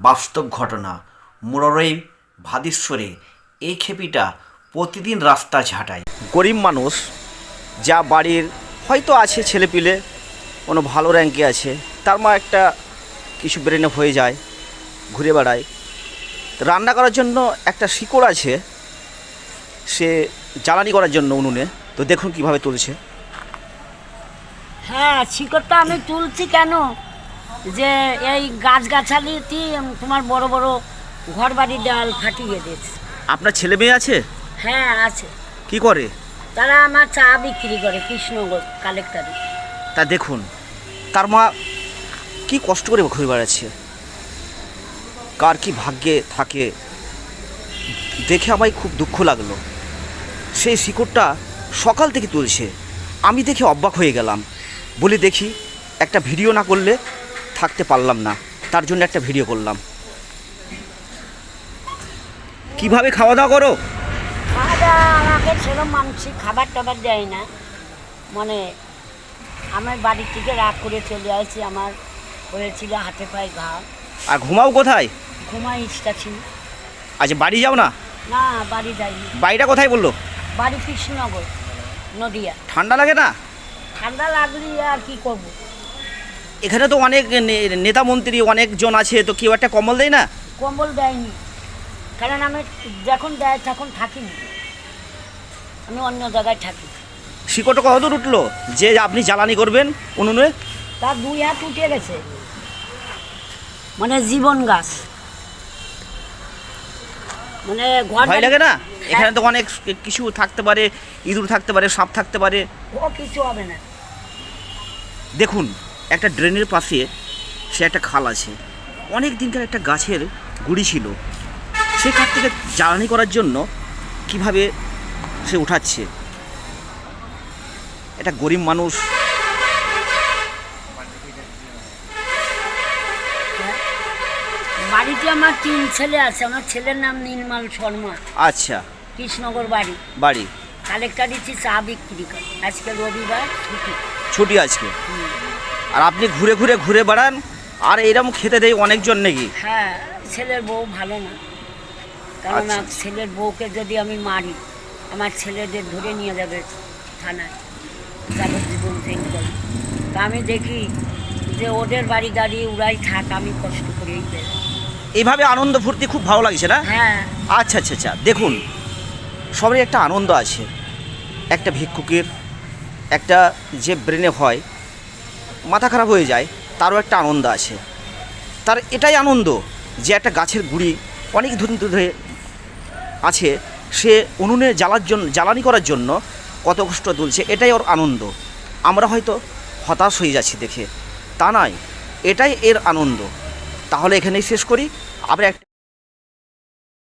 বাস্তব ঘটনা। মুরারই ভাদেশ্বরে এই খেপিটা প্রতিদিন রাস্তা ঝাঁটায়। গরিব মানুষ, যা বাড়ির হয়তো আছে ছেলেপিলে, কোনো ভালো র্যাঙ্কে আছে, তার মা একটা কিছু ব্রেনে হয়ে যায়, ঘুরে বেড়ায়। রান্না করার জন্য একটা শিকড় আছে, সে জ্বালানি করার জন্য উনুনে। তো দেখুন কিভাবে তুলছে। হ্যাঁ, শিকড়টা আমি তুলছি কেন, যে এই গাছগাছালিতে তোমার বড় বড় ঘর বাড়ির ডাল ফাটিয়ে দিয়েছে। আপনার ছেলে মেয়ে আছে? হ্যাঁ আছে। কি করে? তারা আমার চা বিক্রি করে কৃষ্ণগর কালেক্টরে। তা দেখুন, তার মা কি কষ্ট করে ঘুরে বেড়াচ্ছে, কার কি ভাগ্যে থাকে, দেখে আমায় খুব দুঃখ লাগলো। সেই শিকড়টা সকাল থেকে তুলছে, আমি দেখে অবাক হয়ে গেলাম। বলি দেখি, একটা ভিডিও না করলে থাকতে পারলাম না, তার জন্য একটা ভিডিও করলাম। কিভাবে খাওয়া দাওয়া করো? খাওয়া দাওয়া আমাকে সেরকম মানসিক খাবার টাবার দেয় না, মানে আমার বাড়ি থেকে রাগ করে চলে আসছি। আমার হয়েছিল হাতে পায়ে ঘা। আর ঘুমাও কোথায়? ঘুমাই স্টেশন। আচ্ছা, বাড়ি যাও না? না, বাড়ি যাইনি। বাড়িটা কোথায় বললো? বাড়ি কৃষ্ণনগর, নদিয়া। ঠান্ডা লাগে না? ঠান্ডা লাগলে আর কি করব। এখানে তো অনেক নেতা মন্ত্রী অনেকজন আছে, তো কেউ একটা কম্বল দেয় না? কম্বল দেয়নি, কারণ আমি যখন দেয় তখন থাকিনি, আমি অন্য জায়গায় থাকি। শিকড়টা কতদূর উঠলো যে আপনি জ্বালানি করবেন উনুনে? তার 2 হাত উঠে গেছে, মানে জীবন গাছ। মানে ঘর ভয় লাগে না? এখানে তো অনেক কিছু থাকতে পারে, ইঁদুর থাকতে পারে, সাপ থাকতে পারে। ও কিছু হবে না। দেখুন, একটা ড্রেনের পাশে সে একটা খাল আছে, অনেক দিনকার একটা গাছের গুড়ি ছিল, সে কাঠ থেকে জ্বালানি করার জন্য কিভাবে সে উঠাচ্ছে। এটা গরিব মানুষ। বাড়িতে আমার 3 ছেলে আছে। আমার ছেলের নাম নীলমাল শর্মা। আচ্ছা, কৃষ্ণনগর বাড়ি। বাড়ি কালেক্টর দিচ্ছি, চা বিক্রি করে। আজকে রবিবার, ছুটি। ছুটি আজকে। আর আপনি ঘুরে ঘুরে ঘুরে বেড়ান, আর এরকম খেতে দেয় অনেকজন নাকি? হ্যাঁ, ছেলের বউ ভালো না, কেননা আচ্ছা। ছেলের বউকে যদি আমি মারি, আমার ছেলেদের ধরে নিয়ে যাবে থানায়, যাবজ্জীবন জেল করে। তা আমি দেখি যে ওদের বাড়ি গাড়ি উড়াই থাক, আমি কষ্ট করেই বেরোই। এইভাবে আনন্দ ফুর্তি খুব ভালো লাগছে না? হ্যাঁ। আচ্ছা আচ্ছা আচ্ছা, দেখুন, সবারই একটা আনন্দ আছে। একটা ভিক্ষুকের একটা যে ব্রেনে হয়, মাথা খারাপ হয়ে যায়, তারও একটা আনন্দ আছে। তার এটাই আনন্দ যে একটা গাছের গুঁড়ি অনেক দিন ধরে আছে, সে উনুনে জ্বালানি করার জন্য কত কষ্ট তুলছে, এটাই ওর আনন্দ। আমরা হয়তো হতাশ হয়ে যাচ্ছি দেখে, তা নয়, এটাই এর আনন্দ। তাহলে এখানেই শেষ করি। আবার একটা